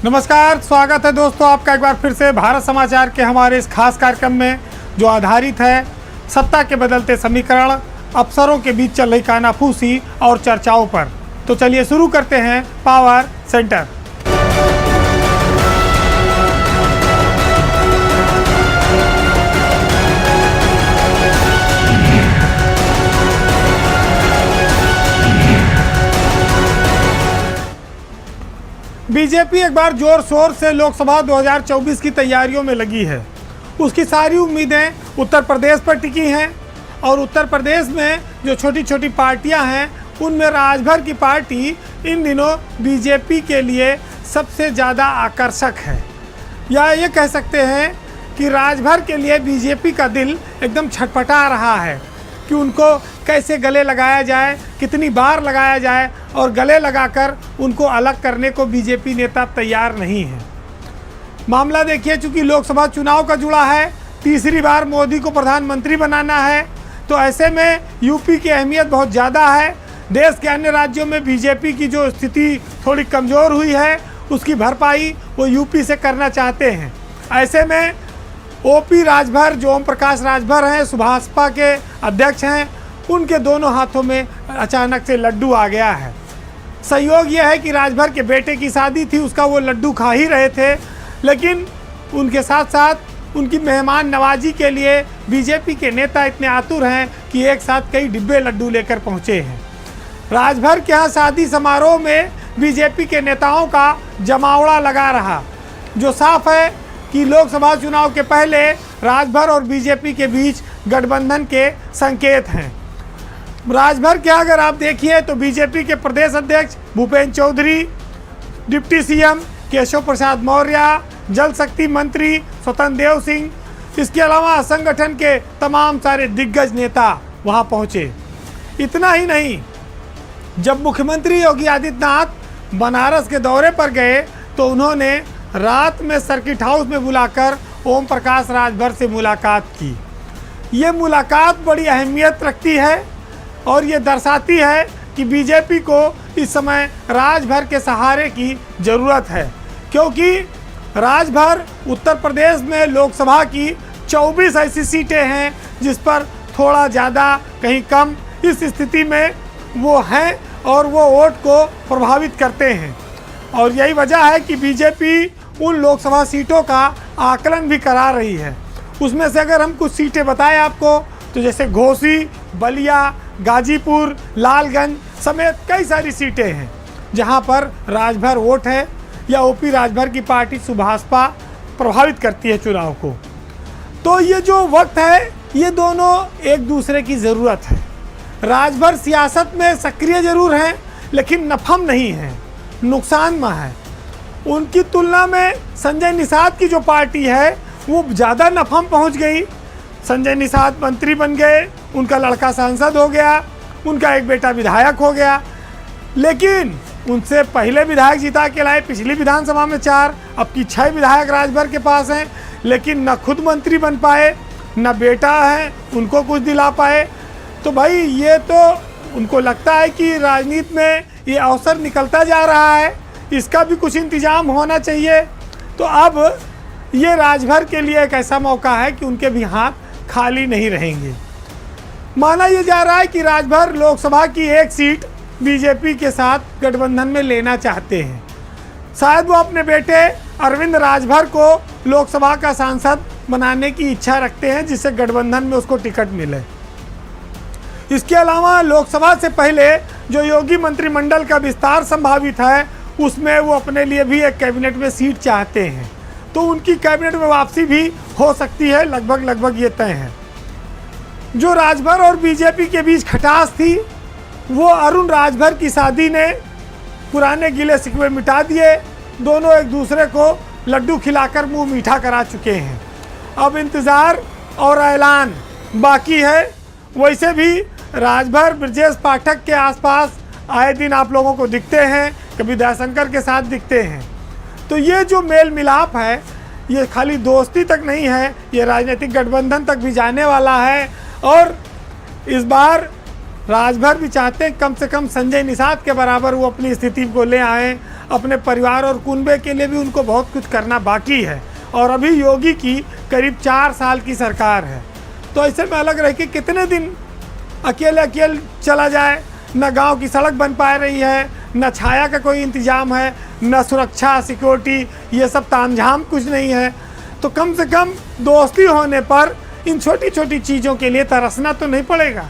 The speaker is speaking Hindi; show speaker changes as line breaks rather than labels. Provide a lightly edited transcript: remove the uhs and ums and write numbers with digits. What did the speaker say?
नमस्कार, स्वागत है दोस्तों आपका एक बार फिर से भारत समाचार के हमारे इस खास कार्यक्रम में जो आधारित है सत्ता के बदलते समीकरण, अफसरों के बीच चल रही कानाफूसी और चर्चाओं पर। तो चलिए शुरू करते हैं पावर सेंटर। बीजेपी एक बार जोर शोर से लोकसभा 2024 की तैयारियों में लगी है। उसकी सारी उम्मीदें उत्तर प्रदेश पर टिकी हैं और उत्तर प्रदेश में जो छोटी छोटी पार्टियां हैं उनमें राजभर की पार्टी इन दिनों बीजेपी के लिए सबसे ज़्यादा आकर्षक है। या ये कह सकते हैं कि राजभर के लिए बीजेपी का दिल एकदम छटपटा रहा है कि उनको कैसे गले लगाया जाए, कितनी बार लगाया जाए और गले लगाकर उनको अलग करने को बीजेपी नेता तैयार नहीं है। मामला देखिए, चूंकि लोकसभा चुनाव का जुड़ा है, तीसरी बार मोदी को प्रधानमंत्री बनाना है, तो ऐसे में यूपी की अहमियत बहुत ज़्यादा है। देश के अन्य राज्यों में बीजेपी की जो स्थिति थोड़ी कमज़ोर हुई है उसकी भरपाई वो यूपी से करना चाहते हैं। ऐसे में ओपी राजभर, जो ओम प्रकाश राजभर हैं, सुभाषपा के अध्यक्ष हैं, उनके दोनों हाथों में अचानक से लड्डू आ गया है। संयोग यह है कि राजभर के बेटे की शादी थी, उसका वो लड्डू खा ही रहे थे, लेकिन उनके साथ साथ उनकी मेहमान नवाजी के लिए बीजेपी के नेता इतने आतुर हैं कि एक साथ कई डिब्बे लड्डू लेकर पहुंचे हैं। राजभर के यहाँ शादी समारोह में बीजेपी के नेताओं का जमावड़ा लगा रहा, जो साफ है कि लोकसभा चुनाव के पहले राजभर और बीजेपी के बीच गठबंधन के संकेत हैं। राजभर के अगर आप देखिए तो बीजेपी के प्रदेश अध्यक्ष भूपेंद्र चौधरी, डिप्टी सीएम केशव प्रसाद मौर्य, जल शक्ति मंत्री स्वतंत्र देव सिंह, इसके अलावा संगठन के तमाम सारे दिग्गज नेता वहां पहुंचे। इतना ही नहीं, जब मुख्यमंत्री योगी आदित्यनाथ बनारस के दौरे पर गए तो उन्होंने रात में सर्किट हाउस में बुलाकर ओम प्रकाश राजभर से मुलाकात की। ये मुलाकात बड़ी अहमियत रखती है और ये दर्शाती है कि बीजेपी को इस समय राजभर के सहारे की ज़रूरत है, क्योंकि राजभर उत्तर प्रदेश में लोकसभा की 24 ऐसी सीटें हैं जिस पर थोड़ा ज़्यादा कहीं कम इस स्थिति में वो हैं और वो वोट को प्रभावित करते हैं। और यही वजह है कि बीजेपी उन लोकसभा सीटों का आकलन भी करा रही है। उसमें से अगर हम कुछ सीटें बताएं आपको, तो जैसे घोसी, बलिया, गाजीपुर, लालगंज समेत कई सारी सीटें हैं जहां पर राजभर वोट है या ओपी राजभर की पार्टी सुभाषपा प्रभावित करती है चुनाव को। तो ये जो वक्त है, ये दोनों एक दूसरे की ज़रूरत है। राजभर सियासत में सक्रिय जरूर हैं लेकिन नफम नहीं है, नुकसानमय है। उनकी तुलना में संजय निषाद की जो पार्टी है वो ज़्यादा नफम पहुंच गई। संजय निषाद मंत्री बन गए, उनका लड़का सांसद हो गया, उनका एक बेटा विधायक हो गया, लेकिन उनसे पहले विधायक जिता के लाए पिछली विधानसभा में 4, अब की 6 विधायक राजभर के पास हैं, लेकिन न खुद मंत्री बन पाए, न बेटा है उनको कुछ दिला पाए। तो भाई ये तो उनको लगता है कि राजनीति में ये अवसर निकलता जा रहा है, इसका भी कुछ इंतजाम होना चाहिए। तो अब ये राजभर के लिए एक ऐसा मौका है कि उनके भी हाथ खाली नहीं रहेंगे। माना यह जा रहा है कि राजभर लोकसभा की एक सीट बीजेपी के साथ गठबंधन में लेना चाहते हैं। शायद वो अपने बेटे अरविंद राजभर को लोकसभा का सांसद बनाने की इच्छा रखते हैं, जिससे गठबंधन में उसको टिकट मिले। इसके अलावा लोकसभा से पहले जो योगी मंत्रिमंडल का विस्तार संभावित है उसमें वो अपने लिए भी एक कैबिनेट में सीट चाहते हैं, तो उनकी कैबिनेट में वापसी भी हो सकती है, लगभग ये तय है। जो राजभर और बीजेपी के बीच खटास थी वो अरुण राजभर की शादी ने पुराने गिले शिकवे मिटा दिए। दोनों एक दूसरे को लड्डू खिलाकर मुंह मीठा करा चुके हैं। अब इंतज़ार और ऐलान बाकी है। वैसे भी राजभर ब्रजेश पाठक के आसपास आए दिन आप लोगों को दिखते हैं, कभी दयाशंकर के साथ दिखते हैं। तो ये जो मेल मिलाप है ये खाली दोस्ती तक नहीं है, ये राजनीतिक गठबंधन तक भी जाने वाला है। और इस बार राजभर भी चाहते हैं कम से कम संजय निषाद के बराबर वो अपनी स्थिति को ले आएँ। अपने परिवार और कुनबे के लिए भी उनको बहुत कुछ करना बाकी है। और अभी योगी की करीब 4 साल की सरकार है, तो ऐसे में अलग रह के कितने दिन अकेले चला जाए। न गांव की सड़क बन पा रही है, न छाया का कोई इंतजाम है, न सुरक्षा सिक्योरिटी, ये सब तामझाम कुछ नहीं है। तो कम से कम दोस्ती होने पर इन छोटी छोटी चीज़ों के लिए तरसना तो नहीं पड़ेगा।